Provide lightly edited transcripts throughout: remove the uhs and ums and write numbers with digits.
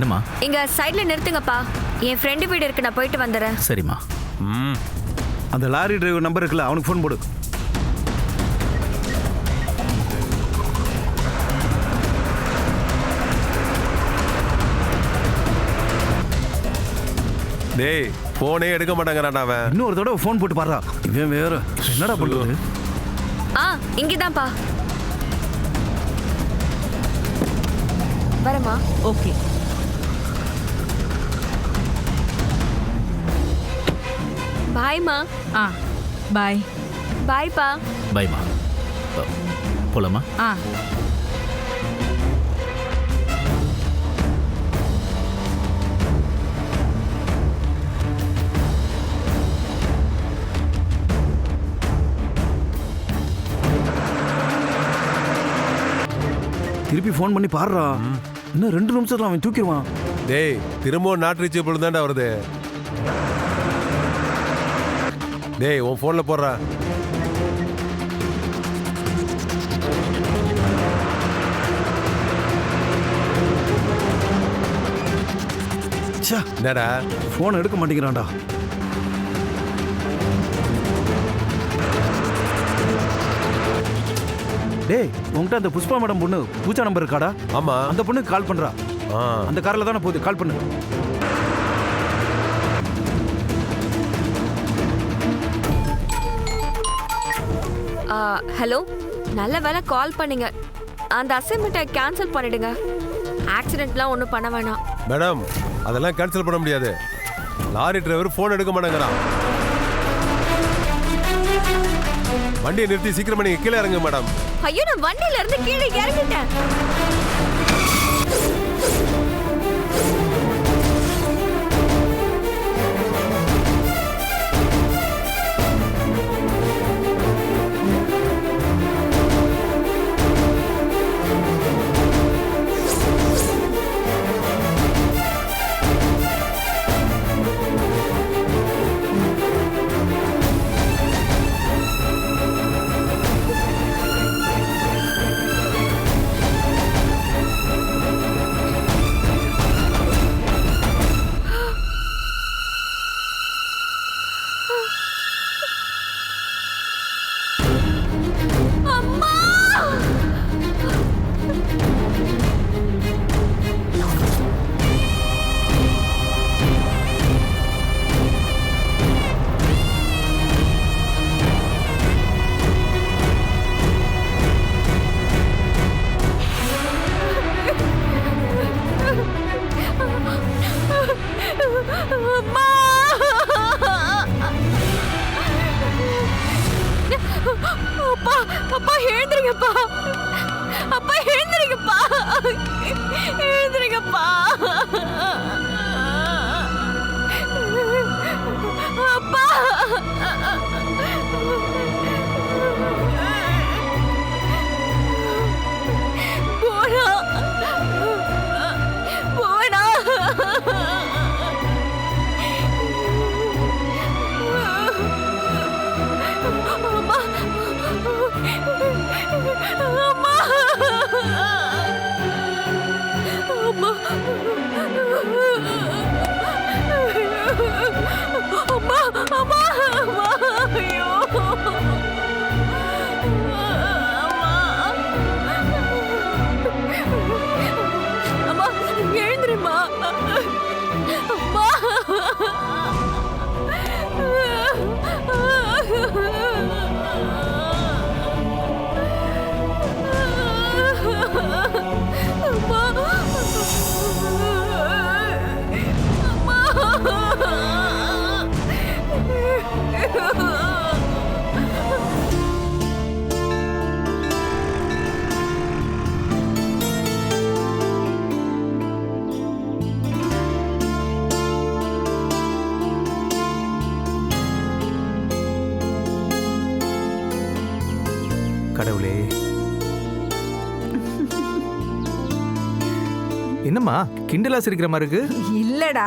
என்னம்மா? இங்க சைடுல நிறுத்துங்கப்பா. என் ஃப்ரெண்டு வீடு இருக்கு, நான் போயிட்டு வந்துடுறேன். சரிம்மா. அந்த லாரி டிரைவர் நம்பர் இருக்குல்ல, அவனுக்கு ஃபோன் போடு. டேய் போனே எடுக்க மாட்டாங்கறாடா அவன். இன்னொரு தடவை ஃபோன் போட்டு பாறா. இவன் வேற என்னடா பண்றது? இங்கதான்ப்பா. வரமா? ஓகே. பாய்மா. பாய். பாய்ப்பா. பாய்மா. போலாமா? திருப்பி ஃபோன் பண்ணி பாருடா. இன்னும் 2 நிமிஷத்துல அவன் தூக்கிடுவான். டேய் திரும்ப நாட் ரீச்சபிள் தான்டா வருது. டேய் உன் ஃபோன்ல போடுறா. என்னடா ஃபோன் எடுக்க மாட்டேங்கிறான்டா. டேய் உன்கிட்ட அந்த புஷ்பா மேடம் பொண்ணு பூஜா நம்பர் இருக்காடா? ஆமா. அந்த பொண்ணுக்கு கால் பண்றா. அந்த கார்ல தானே போகுது, கால் பண்ணு. ஹலோ, நல்ல வேலை கால் பண்ணீங்க. அந்த அசைன்மெண்ட்டை கேன்சல் பண்ணிடுங்க. ஆக்சிடென்ட்லாம் ஒன்றும் பண்ண வேணாம். மேடம் அதெல்லாம் கேன்சல் பண்ண முடியாது. லாரி டிரைவர் ஃபோன் எடுக்க மாட்டேங்கிறான். வண்டியை நிறுத்தி சீக்கிரமா நீங்க கீழே இறங்க மேடம். ஐயோ, நான் வண்டியில இருந்து கீழே இறங்கிட்டேன். அப்பா, அப்பா எழுந்திருங்கப்பா. அப்பா எழுந்திருங்கப்பா. எழுந்திருங்கப்பா. அப்பா. போடா. போடா. எழுந்திருமா. அம்மா. கடவுளே, என்னம்மா கிண்டலா சிரிக்கிற மாதிரி இருக்கு? இல்லடா,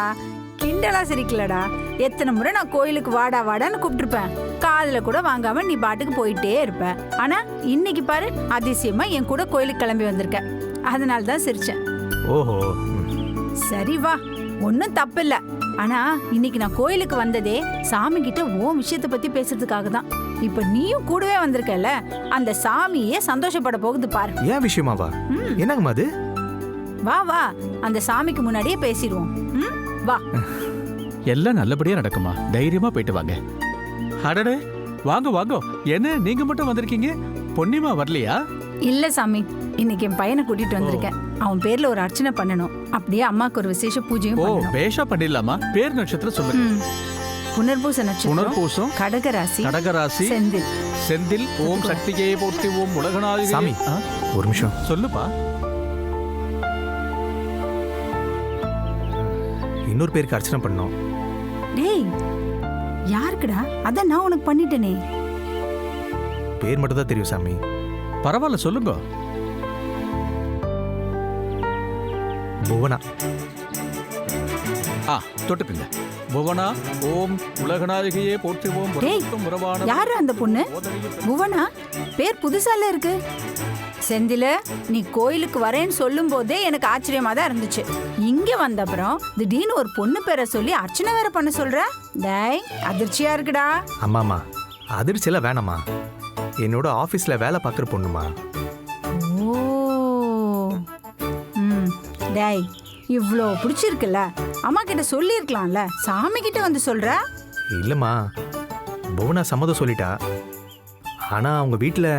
கிண்டலா சிரிக்கலடா. எத்தனை முறை நான் கோயிலுக்கு வாடா வாடான்னு கூப்பிட்டுருப்பேன். காதுல கூட வாங்காம நீ பாட்டுக்கு போயிட்டே இருப்ப. ஆனா இன்னைக்கு பாரு, அதிசயமா என் கூட கோயிலுக்கு கிளம்பி வந்திருக்க. அதனால தான் சிரிச்சேன். ஓஹோ, சரி வா, ஒன்றும் தப்பு இல்ல. ஆனா இன்னைக்கு நான் கோயிலுக்கு வந்ததே சாமி கிட்ட உன் விஷயத்தை பத்தி பேசுறதுக்காக தான். இப்ப நீயும் கூடவே வந்திருக்கல, அந்த சாமியே சந்தோஷப்பட போகுது பாரு. ஏன் விஷயமாவா? என்னங்கம்மா அது? வா வா, அந்த சாமிக்கு முன்னாடியே பேசிடுவோம். வா. எல்லாம் நல்லபடியா நடக்குமா, தைரியமா போயிட்டு வாங்க. அடடே, வாங்க வாங்க. என்ன நீங்க மட்டும் வந்திருக்கீங்க, பொன்னிமா வரலையா? இல்ல சாமி, இன்னைக்கு என் பையனை கூட்டிட்டு வந்திருக்கேன். அவன் பேர்ல ஒரு அர்ச்சனை பண்ணணும். அப்படியே அம்மாக்கு ஒரு விசேஷ பூஜையும் ஓ, பண்ணணும். பேஷா பண்ணிடலாமா? பேர் நட்சத்திரம் சொல்லுங்க. புனர்பூச நட்சத்திரம், புனர்பூசம், கடகராசி, கடகராசி, செந்தில். செந்தில். ஓம் சக்தியே போற்றி, ஓம் உலகநாயகி. சாமி, ஒரு நிமிஷம். சொல்லுப்பா. இன்னொரு பேருக்கு அர்ச்சனை பண்ணோம். டேய், யாருக்குடா? அதான் நான் உனக்கு பண்ணிட்டேனே. பேர் மட்டும் தான் தெரியும் சாமி. பரவாயில்ல, சொல்லுங்க. புவனா. தொட்டுக்குங்க. புவனா, ஓம் உலகநாயகியே போற்றி, ஓம் டேய், உறவான. யாரு அந்த பொண்ணு? புவனா? பேர் புதுசால இருக்கு. செந்தில, நீ கோயிலுக்கு வரேன்னு சொல்லும் போதே எனக்கு ஆச்சரியமா தான் இருந்துச்சு. இங்க வந்த அப்புறம் திடீர்னு ஒரு பொண்ணு பேரை சொல்லி அர்ச்சனை வேற பண்ண சொல்ற. டேய், அதிர்ச்சியா இருக்குடா. அம்மாமா, அதிர்ச்சியெல்லாம் வேணாமா. என்னோட ஆஃபீஸில் வேலை பார்க்குற பொண்ணுமா. ஓ, டேய், இவ்வளோ பிடிச்சிருக்குல்ல, அம்மா கிட்ட சொல்லியிருக்கலாம்ல, சாமி கிட்ட வந்து சொல்ற. இல்லைம்மா, புவனா சம்மதம் சொல்லிட்டா. ஆனால் அவங்க வீட்டில்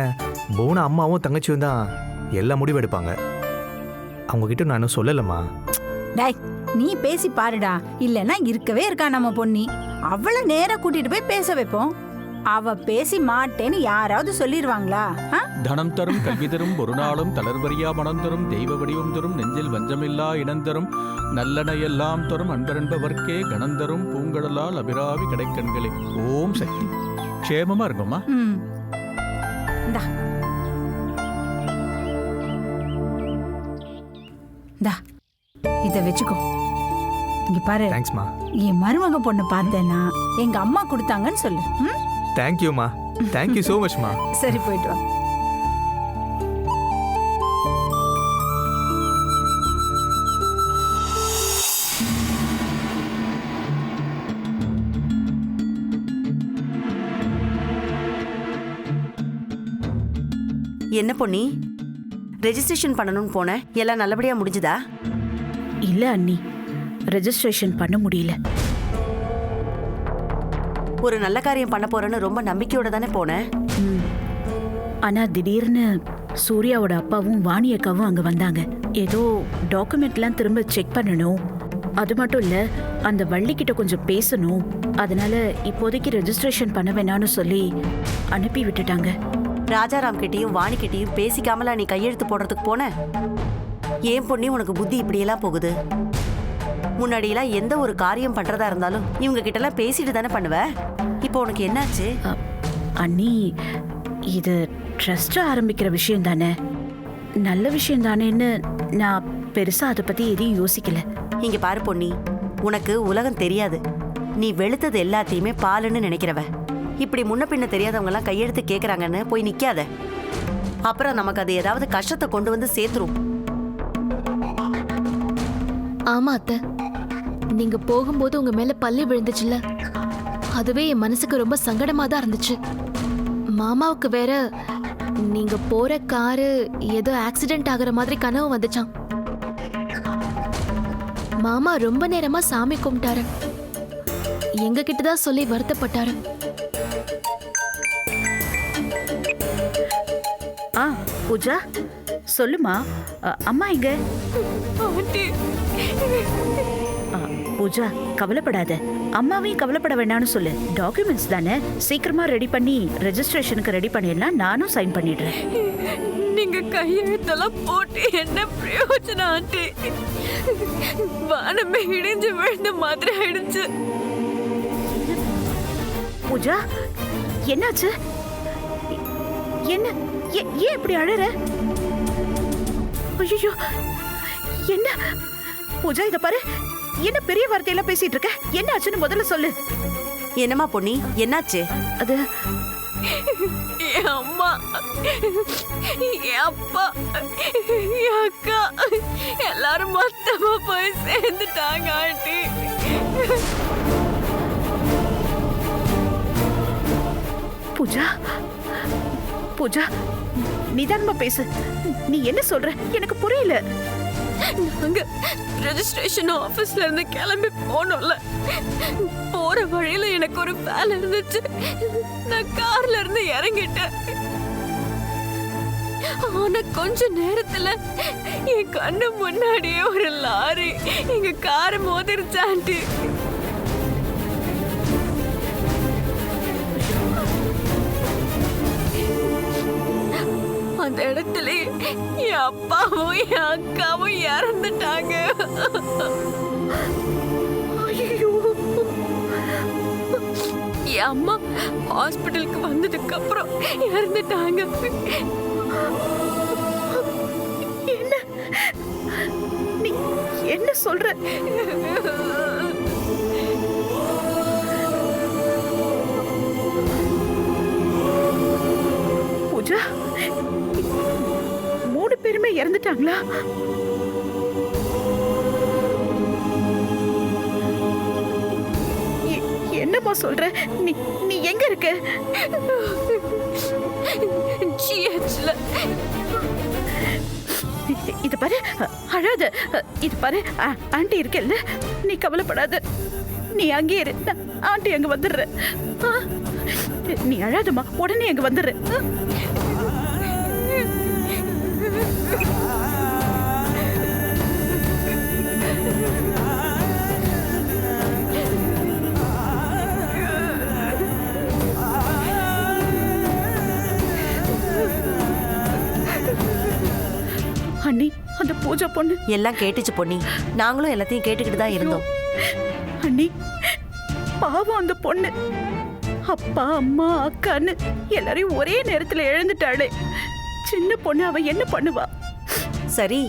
புவனா அம்மாவும் தங்கச்சியும் தான் எல்லா முடிவு எடுப்பாங்க. அவங்கக்கிட்ட நான் இன்னும் சொல்லலைம்மா. டேய், நீ பேசி பாருடா. இல்லைன்னா இருக்கவே இருக்கா நம்ம பொண்ணி. அவளை நேரா கூட்டிட்டு போய் பேச வைப்போம். அவ பேசி மாட்டேன்னு யாராவது சொல்லிடுவாங்களா? தனம் தரும், கல்வி தரும், ஒரு நாளும் தளர்வரியா மனம் தரும், தெய்வ வடிவம் தரும், நெஞ்சில் வஞ்சமில்லா இனந்தரும், நல்லன எல்லாம் தரும், அன்பரென்பவர்க்கே கணந்தரும், பூங்கடலால் அபிராவி கடைக்கண்களே. ஓம் சக்தி. க்ஷேமமா இருக்குமா? இந்தா இந்தா, இத வச்சுக்கோ. இங்க பாரு, தேங்க்ஸ்மா. என் மருமக பொண்ணு பார்த்தேன்னா எங்க அம்மா கொடுத்தாங்கன்னு சொல்லு. தேங்க்யூம்மா. தேங்க்யூ ஸோ மச்மா. சரி, போயிட்டு வா. என்ன பொன்னி, ரெஜிஸ்ட்ரேஷன் பண்ணணும்னு போனேன், எல்லாம் நல்லபடியா முடிஞ்சுதா? இல்ல அண்ணி, ரெஜிஸ்ட்ரேஷன் பண்ண முடியல. ஒரு நல்ல காரியம் பண்ண போறேன்னு ரொம்ப நம்பிக்கையோட தானே போனேன். ஆனா திடீர்னு சூர்யாவோட அப்பாவும் வாணி அக்காவும் அங்க வந்தாங்க. ஏதோ டாக்குமெண்ட்லாம் திரும்ப செக் பண்ணணும். அது மட்டும் இல்ல, அந்த வள்ளிக்கிட்ட கொஞ்சம் பேசணும். அதனால இப்போதைக்கு ரெஜிஸ்ட்ரேஷன் பண்ண வேணாம்னு சொல்லி அனுப்பி விட்டுட்டாங்க. ராஜாராம் கிட்டையும் வாணி கிட்டையும் பேசிக்காமலா நீ கையெழுத்து போடுறதுக்கு போன? ஏன் பொண்ணி, உனக்கு புத்தி இப்படியெல்லாம் போகுது? முன்னாடியெல்லாம் எந்த ஒரு காரியம் பண்றதா இருந்தாலும் இவங்க கிட்ட எல்லாம் பேசிட்டு தானே பண்ணுவ. இப்போ உனக்கு என்னாச்சு? அண்ணி, இது ட்ரஸ்ட் ஆரம்பிக்கிற விஷயம் தானே, நல்ல விஷயம் தானேன்னு நான் பெருசா அதை பத்தி எதையும் யோசிக்கல. இங்க பாரு பொன்னி, உனக்கு உலகம் தெரியாது. நீ வெளுத்தது எல்லாத்தையுமே பாலுன்னு நினைக்கிறவ. இப்படி முன்ன பின்ன தெரியாதவங்க எல்லாம் கையெழுத்து கேக்குறாங்கன்னு போய் நிக்காத. அப்புறம் நமக்கு அது ஏதாவது கஷ்டத்தை கொண்டு வந்து சேர்த்துரும். ஆமா அத்தை, நீங்க போகும்போது உங்க மேல பல்லு விழுந்துச்சுல, அதுவே என் மனசுக்கு ரொம்ப சங்கடமா தான் இருந்துச்சு. மாமாவுக்கு வேற நீங்க போற காரு ஏதோ ஆக்சிடென்ட் ஆகுற மாதிரி கனவு வந்துச்சான். மாமா ரொம்ப நேரமா சாமி கும்பிட்டாரு, எங்க கிட்டதான் சொல்லி வருத்தப்பட்டாரு. பூஜா, சொல்லுமா, அம்மா எங்க? பூஜா, கவலைப்படாத. அம்மாவையும் கவலைப்பட வேண்டாம்னு சொல்லு. டாக்குமெண்ட்ஸ் தானே, சீக்கிரமா ரெடி பண்ணி ரெஜிஸ்ட்ரேஷனுக்கு ரெடி பண்ணிடலாம். நானும் சைன் பண்ணிடுறேன். நீங்க கையெழுத்தெல்லாம் போட்டு என்ன பிரயோஜனம் ஆண்டி? வானமே இடிஞ்சு விழுந்த மாதிரி ஆயிடுச்சு. பூஜா, என்னாச்சு? என்ன, ஏன் இப்படி அழற? ஐயோ, என்ன பூஜா, இத பாரு, என்ன பெரிய வார்த்தையெல்லாம் பேசிட்டு இருக்க? என்ன ஆச்சுன்னு முதல்ல சொல்லு. என்னம்மா பொன்னி, என்னாச்சு? அது என் அம்மா, என் அப்பா, என் அக்கா எல்லாரும் மொத்தமா போய் சேர்ந்துட்டாங்க ஆண்டி. பூஜா, பூஜா, நிதானமா பேசு. நீ என்ன சொல்ற எனக்கு புரியல. நாங்க ரெஜிஸ்ட்ரேஷன் ஆபீஸ்ல இருந்து கிளம்பி போனோம்ல, போற வழியில எனக்கு ஒரு வேலை இருந்துச்சு. நான் கார்ல இருந்து இறங்கிட்டேன். ஆனா கொஞ்ச நேரத்துல என் கண்ணு முன்னாடியே ஒரு லாரி எங்க காரை மோதிருச்சு ஆண்டி. அந்த இடத்துல என் அப்பாவும் என் அக்காவும் இறந்துட்டாங்க. என் அம்மா ஹாஸ்பிட்டலுக்கு வந்ததுக்கு அப்புறம் இறந்துட்டாங்க. என்ன நீ என்ன சொல்ற? பூஜா, 3 பேருமே இறந்துட்டாங்களா? என்னம்மா சொல்ற? நீ நீ எங்க இருக்க? GH-ல. இது பாரு, அழாத. இது பாரு, ஆண்டி இருக்கல்ல, நீ கவலைப்படாத. நீ அங்கே இரு, ஆண்டி அங்க வந்துடுற. நீ அழாதம்மா, உடனே அங்க வந்துடுற. அண்ணி, அந்த பூஜா பொண்ணு எல்லாம் கேட்டுச்சு பொன்னி. நாங்களும் எல்லாத்தையும் கேட்டுக்கிட்டு தான் இருந்தோம். அண்ணி, பாவம் அந்த பொண்ணு. அப்பா, அம்மா, அக்கான்னு எல்லாரையும் ஒரே நேரத்துல இழந்துட்டாளே. சின்ன பொண்ணு, அவ என்ன பண்ணுவா? சரி,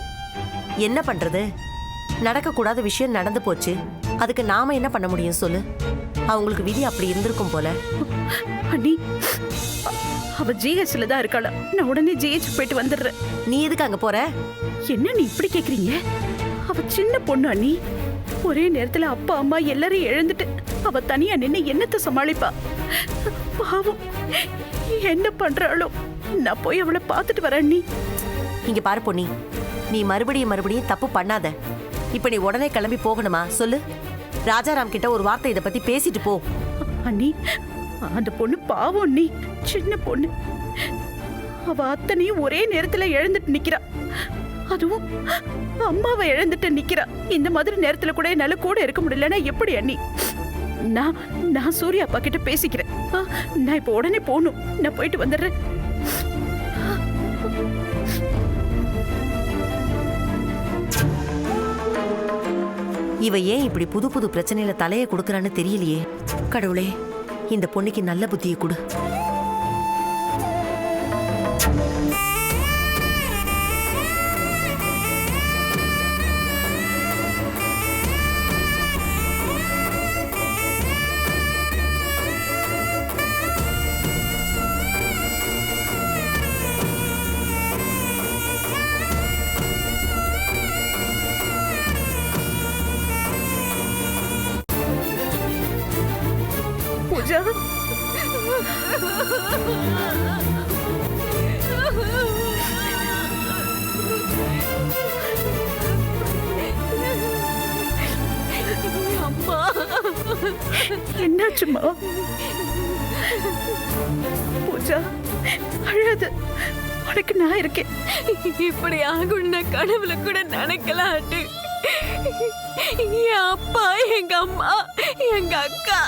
என்ன பண்றது? நடக்கக்கூடாத விஷயம் நடந்து போச்சு. அதுக்கு நாம என்ன பண்ண முடியும் சொல்லு? அவங்களுக்கு விதி அப்படி இருந்திருக்கும் போல. அண்ணி, அவ ஜிஹெச்ல தான் இருக்காளா. நான் உடனே ஜிஹெச் போயிட்டு வந்துடுறேன். நீ எதுக்கு அங்க போற? என்ன நீ இப்படி கேக்குறீங்க? அவ சின்ன பொண்ணு அண்ணி. ஒரே நேரத்துல அப்பா, அம்மா எல்லாரையும் இழந்துட்டு அவ தனியா நின்னு என்னத்த சமாளிப்பா? பாவம், என்ன பண்றாளோ? நான் போய் அவளை பார்த்துட்டு வரேன் அண்ணி. இங்க பாரு பொன்னி, நீ மறுபடியும் தப்பு பண்ணாத. இப்ப நீ உடனே கிளம்பி போகணுமா சொல்லு? ராஜாராம் கிட்ட ஒரு வார்த்தை இதை பத்தி பேசிட்டு போ. அண்ணி, அந்த பொண்ணு பாவம் அண்ணி, சின்ன பொண்ணு. அவ அத்தனையும் ஒரே நேரத்துல இழந்துட்டு நிக்கிறா. அதுவும் அம்மாவை இழந்துட்டு நிக்கிறா. இந்த மாதிரி நேரத்துல கூட என்னால கூட இருக்க முடியலன்னா எப்படி அண்ணி? நான் சூர்யா அப்பா கிட்ட பேசிக்கிறேன். நான் இப்ப உடனே போகணும். நான் போயிட்டு வந்துடுறேன். இவ ஏன் இப்படி புது புது பிரச்சனையில தலைய கொடுக்கறான்னு தெரியலையே. கடவுளே, இந்த பொண்ணுக்கு நல்ல புத்தியை கொடு. பூஜா, அம்மா, என்னாச்சுமா? பூஜா, அழாத. உனக்கு நான் இருக்கேன். இப்படி ஆகும்னா கனவுல கூட நினைக்கலாட்டு. என் அப்பா, எங்க அம்மா, எங்க அக்கா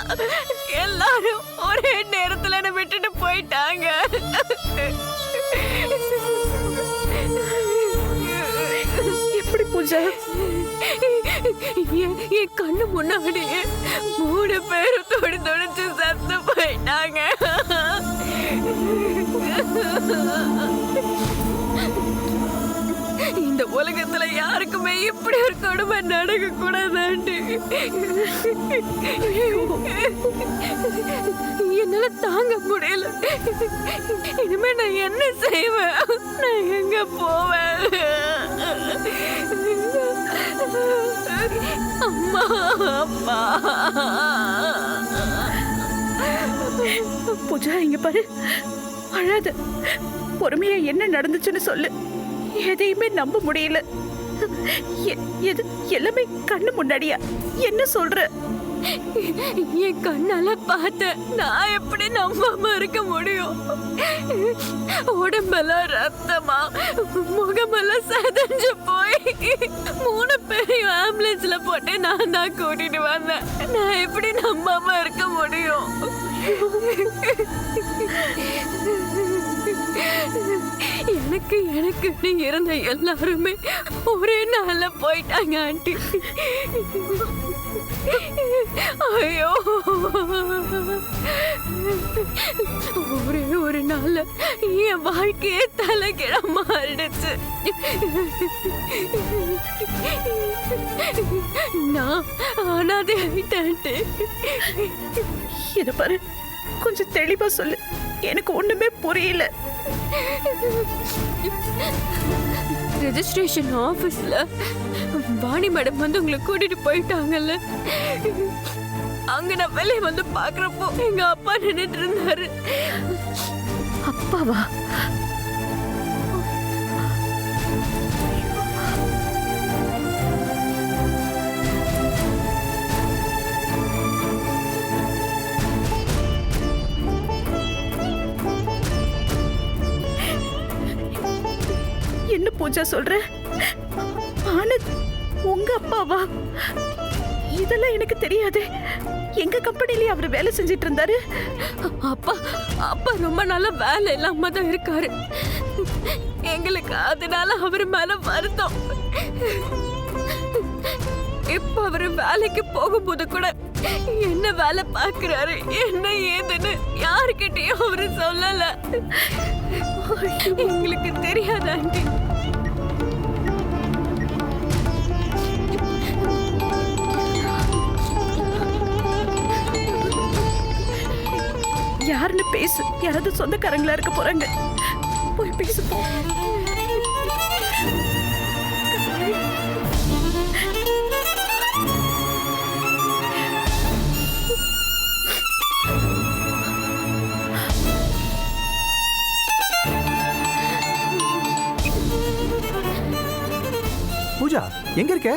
எல்லாரும் ஒரே நேரத்துல என்ன விட்டுட்டு போயிட்டாங்க. எப்படி பூஜா? என் கண்ணு முன்னாடியே 3 பேரும் துடிச்சு செத்து போயிட்டாங்க. இந்த உலகத்துல யாருக்குமே இப்படி ஒரு கொடுமை நடக்க கூடாதாண்டி. என்னால தாங்க முடியல. இனிமே நான் என்ன செய்வேன்? நான் எங்க போவேன்? அம்மா, அப்பா. பூஜா, இங்க பாரு, அழாத. பொறுமையா என்ன நடந்துச்சுன்னு சொல்லு. எதையுமே நம்ப முடியல. எது எல்லாமே கண்ணு முன்னாடியா? என்ன சொல்ற? என் கண்ணால பார்த்த நான் எப்படி நம்பாம இருக்க முடியும்? உடம்பெல்லாம் ரத்தமா, முகமெல்லாம் செதஞ்சு போய் 3 பேரையும் ஆம்புலன்ஸ்ல போட்டு நான் தான் கூட்டிட்டு வந்தேன். நான் எப்படி நம்பாம இருக்க முடியும்? எனக்கு இருந்த எல்லாருமே ஒரே நாள்ல போயிட்டாங்க ஆண்டி. ஐயோ, ஒரே ஒரு நாள்ல என் வாழ்க்கையே தலைகீழ மாறிடுச்சு. நான் அனாதை ஆயிட்டேன். இத பாரு, கொஞ்சம் தெளிவா சொல்லு. எனக்கு ஒண்ணுமே புரியல. ரெஜிஸ்ட்ரேஷன் ஆபீஸ்ல வாணி மேடம் வந்து உங்களை கூட்டிட்டு போயிட்டாங்கல்ல. அங்க நான் வெளியே வந்து பாக்குறப்போ எங்க அப்பா நின்னுட்டு இருந்தாரு. அப்பாவா? என்ன பூஜா சொல்ற? ஆனந்த் உங்க அப்பாவா? இதெல்லாம் எனக்கு தெரியாது. எங்க கம்பெனிலேயே அவர் வேலை செஞ்சிட்டு இருந்தாரு. அப்பா ரொம்ப நாளா வேலை இல்லாம தான் இருக்காரு. எங்களுக்கு அதனால அவர் மேல வருத்தம். இப்ப அவரு வேலைக்கு போகும்போது கூட என்ன வேலை பாக்குறாரு, என்ன ஏதுன்னு யாருக்கிட்டையும் அவரு சொல்லல. எங்களுக்கு தெரியாது ஆண்டி. யாருன்னு பேசு. யாராவது சொந்தக்காரங்களா இருக்க போறாங்க. போய் பேசு போ. பூஜா, எங்க இருக்க?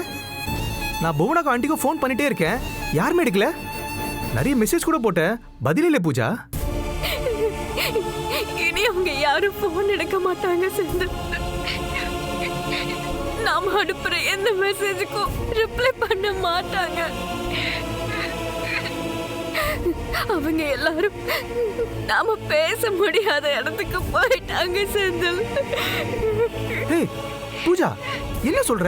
நான் புவனாக்கு ஆண்டிக்கும் ஃபோன் பண்ணிட்டே இருக்கேன், யாருமே எடுக்கல. நிறைய மெசேஜ் கூட போட்டேன், பதில் இல்லை பூஜா. இனி அவங்க யாரும் போன் எடுக்க மாட்டாங்க செந்தில். நாம அனுப்புற எந்த மெசேஜுக்கும் ரிப்ளை பண்ண மாட்டாங்க. அவங்க எல்லாரும் நாம பேச முடியாத இடத்துக்கு போயிட்டாங்க செந்தில். ஏய் பூஜா, என்ன சொல்ற?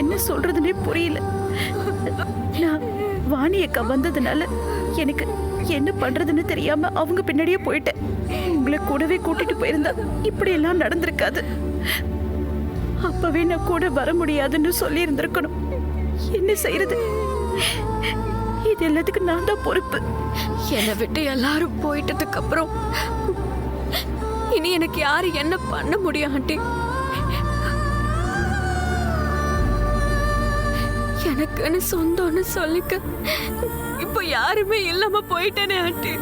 என்ன சொல்றதுன்னே புரியல. நான் வாணி அக்கா வந்ததுனால எனக்கு என்ன பண்றதுன்னு தெரியாம அவங்க பின்னாடியே போயிட்டேன். உங்களை கூடவே கூட்டிட்டு போயிருந்தா இப்படி எல்லாம் நடந்திருக்காது. அப்பவே நான் கூட வர முடியாதுன்னு சொல்லி இருந்திருக்கணும். என்ன செய்யறது? இது எல்லாத்துக்கும் நான் தான் பொறுப்பு. என்னை விட்டு எல்லாரும் போயிட்டதுக்கு அப்புறம் இனி எனக்கு யாரு என்ன பண்ண முடியும் ஆண்டி? எனக்குன்னு சொந்தம்னு சொல்லிக்க இப்ப யாருமே இல்லாம போயிட்டேனே ஆண்டி.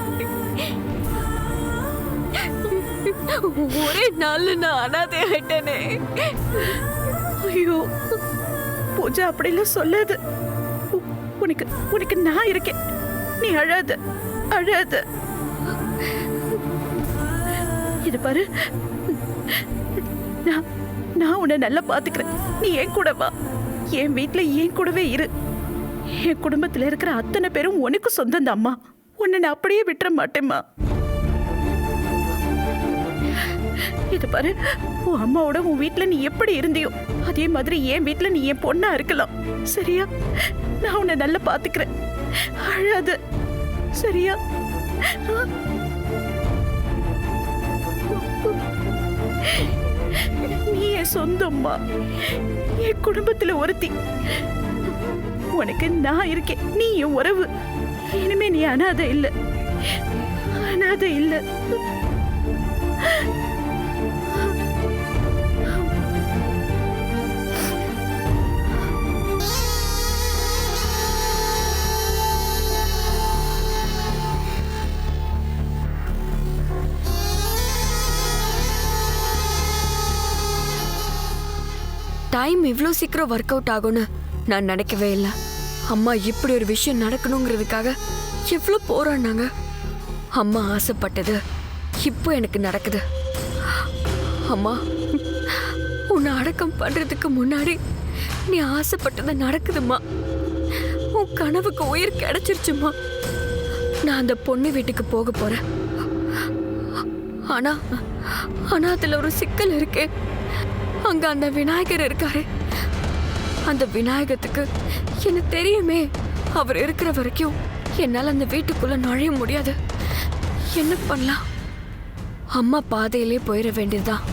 ஒரே நாள்ல நான் அனாதை ஆயிட்டேனே. ஐயோ பூஜா, அப்படிலாம் சொல்லாத. உனக்கு உனக்கு நான் இருக்கேன். நீ அழாத, அழாத. இது பாரு, நான் உன்னை நல்லா பாத்துக்கிறேன். நீ என் கூட வா. என் வீட்டுல என் கூடவே இரு. என் குடும்பத்துல இருக்கிற அத்தனை பேரும் உனக்கு சொந்தம் அம்மா. உன்னை நான் அப்படியே விட்டுற மாட்டேம்மா. இது பாரு, உன் அம்மாவோட உன் வீட்டுல நீ எப்படி இருந்தியோ அதே மாதிரி என் வீட்டுல நீ என் பொண்ணா இருக்கலாம். சரியா? நான் உன்னை நல்லா பாத்துக்கிறேன். அழாத, சரியா? நீ என் சொந்தம்மா, என் குடும்பத்துல ஒருத்தி. உனக்கு நான் இருக்கேன். நீ என் உறவு. இனிமே நீ அனாதை இல்ல, அனாதை இல்ல. டைம் இவ்வளோ சீக்கிரம் ஒர்க் அவுட் ஆகும்னு நான் நினைக்கவே இல்லை. அம்மா இப்படி ஒரு விஷயம் நடக்கணுங்கிறதுக்காக எவ்வளோ போராடினாங்க. அம்மா ஆசைப்பட்டது இப்போ எனக்கு நடக்குது. அம்மா, உன்னை அடக்கம் பண்றதுக்கு முன்னாடி நீ ஆசைப்பட்டது நடக்குதும்மா. உன் கனவுக்கு உயிர் கிடைச்சிருச்சுமா. நான் அந்த பொண்ணு வீட்டுக்கு போக போறேன். ஆனா அதுல ஒரு சிக்கல் இருக்கு. அங்க அந்த விநாயகர் இருக்காரு. அந்த விநாயகத்துக்கு எனக்கு தெரியுமே, அவர் இருக்கிற வரைக்கும் என்னால அந்த வீட்டுக்குள்ள நுழைய முடியாது. என்ன பண்ணலாம்? அம்மா பாதையிலே போயிட வேண்டியதுதான்.